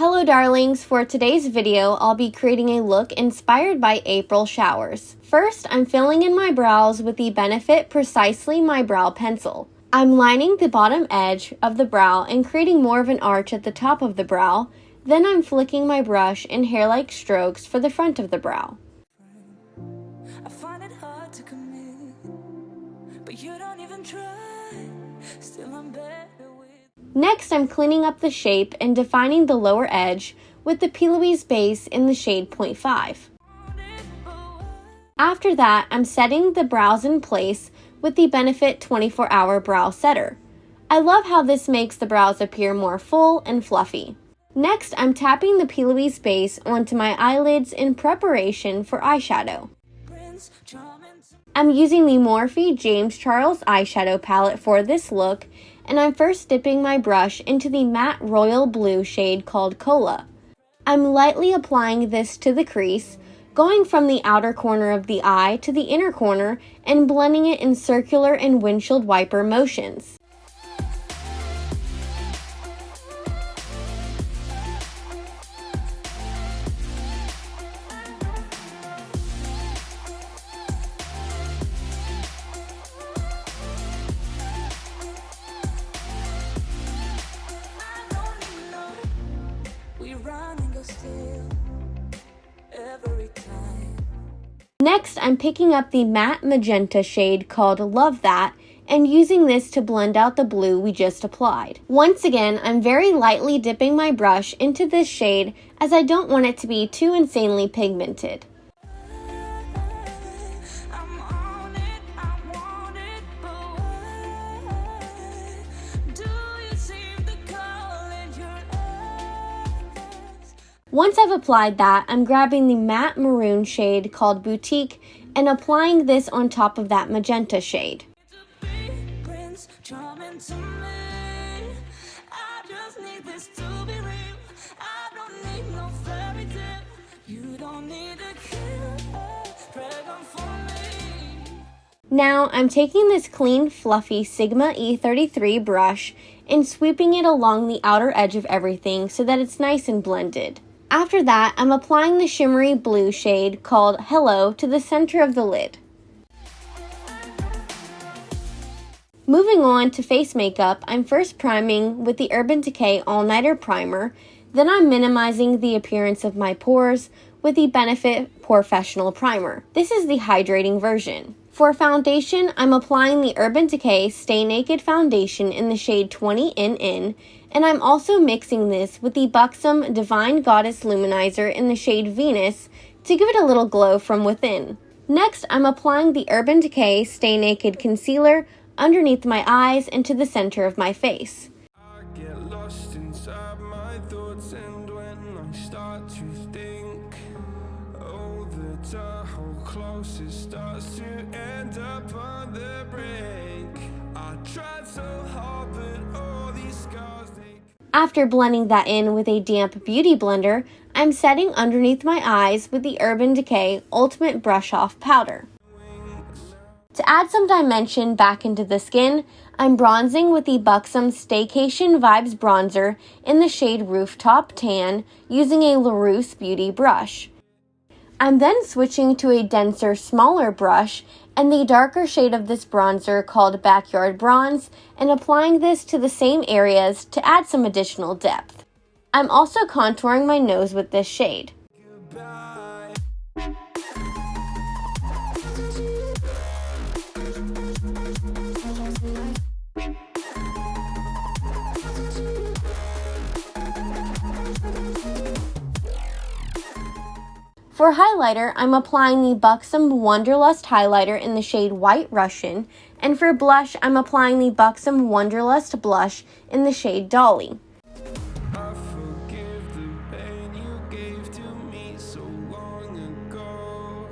Hello darlings, for today's video, I'll be creating a look inspired by April showers. First, I'm filling in my brows with the Benefit Precisely My Brow Pencil. I'm lining the bottom edge of the brow and creating more of an arch at the top of the brow. Then I'm flicking my brush in hair-like strokes for the front of the brow. I find it hard to commit, but you don't even try. Still I'm better with. Next, I'm cleaning up the shape and defining the lower edge with the Plouise base in the shade 0.5. After that, I'm setting the brows in place with the Benefit 24-Hour Brow Setter. I love how this makes the brows appear more full and fluffy. Next, I'm tapping the Plouise base onto my eyelids in preparation for eyeshadow. I'm using the Morphe James Charles eyeshadow palette for this look, and I'm first dipping my brush into the matte royal blue shade called Cola. I'm lightly applying this to the crease, going from the outer corner of the eye to the inner corner and blending it in circular and windshield wiper motions. Next, I'm picking up the matte magenta shade called Love That and using this to blend out the blue we just applied. Once again, I'm very lightly dipping my brush into this shade as I don't want it to be too insanely pigmented. Once I've applied that, I'm grabbing the matte maroon shade called Boutique and applying this on top of that magenta shade. Now, I'm taking this clean, fluffy Sigma E33 brush and sweeping it along the outer edge of everything so that it's nice and blended. After that, I'm applying the shimmery blue shade called Hello to the center of the lid. Moving on to face makeup, I'm first priming with the Urban Decay All-Nighter Primer, then I'm minimizing the appearance of my pores with the Benefit Porefessional Primer. This is the hydrating version. For foundation, I'm applying the Urban Decay Stay Naked Foundation in the shade 20 NN, and I'm also mixing this with the Buxom Divine Goddess Luminizer in the shade Venus to give it a little glow from within. Next, I'm applying the Urban Decay Stay Naked Concealer underneath my eyes and to the center of my face. I get lost inside my thoughts, and when I start to think, oh, the time how close it starts to end up on the brink. I tried so hard, but all these scars they... After blending that in with a damp beauty blender, I'm setting underneath my eyes with the Urban Decay Ultimate Brush Off Powder. To add some dimension back into the skin, I'm bronzing with the Buxom Staycation Vibes Bronzer in the shade Rooftop Tan using a LaRousse Beauty brush. I'm then switching to a denser, smaller brush and the darker shade of this bronzer called Backyard Bronze and applying this to the same areas to add some additional depth. I'm also contouring my nose with this shade. For highlighter, I'm applying the Buxom Wanderlust highlighter in the shade White Russian, and for blush, I'm applying the Buxom Wanderlust blush in the shade Dolly. I forgive the pain you gave to me so long ago.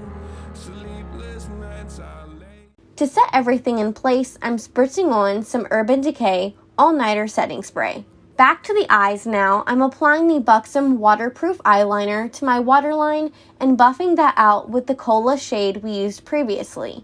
Sleepless nights I lay. To set everything in place, I'm spritzing on some Urban Decay All-Nighter Setting Spray. Back to the eyes now, I'm applying the Buxom Waterproof Eyeliner to my waterline and buffing that out with the Cola shade we used previously.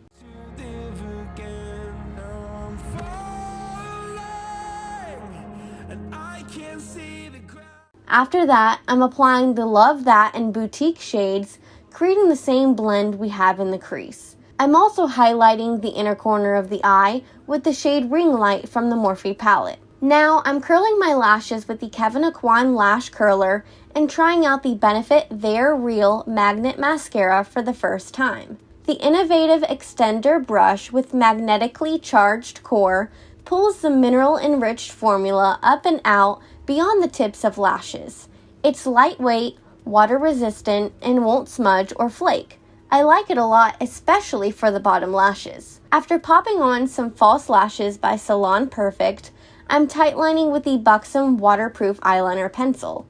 After that, I'm applying the Love That and Boutique shades, creating the same blend we have in the crease. I'm also highlighting the inner corner of the eye with the shade Ringlight from the Morphe palette. Now, I'm curling my lashes with the Kevyn Aucoin Lash Curler and trying out the Benefit They're Real Magnet Mascara for the first time. The innovative extender brush with magnetically charged core pulls the mineral-enriched formula up and out beyond the tips of lashes. It's lightweight, water-resistant, and won't smudge or flake. I like it a lot, especially for the bottom lashes. After popping on some false lashes by Salon Perfect, I'm tightlining with the Buxom waterproof eyeliner pencil.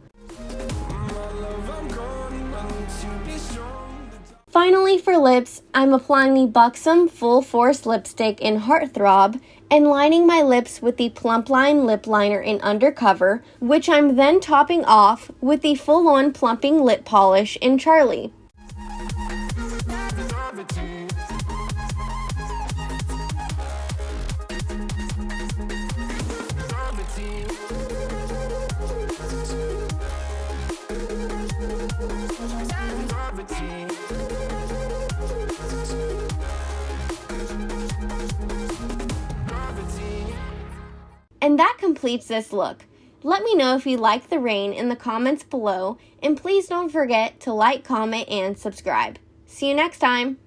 Finally, for lips, I'm applying the Buxom Full Force Lipstick in Heartthrob and lining my lips with the Plumpline lip liner in Undercover, which I'm then topping off with the full-on plumping lip polish in Charlie. And that completes this look. Let me know if you like the rain in the comments below, and please don't forget to like, comment, and subscribe. See you next time!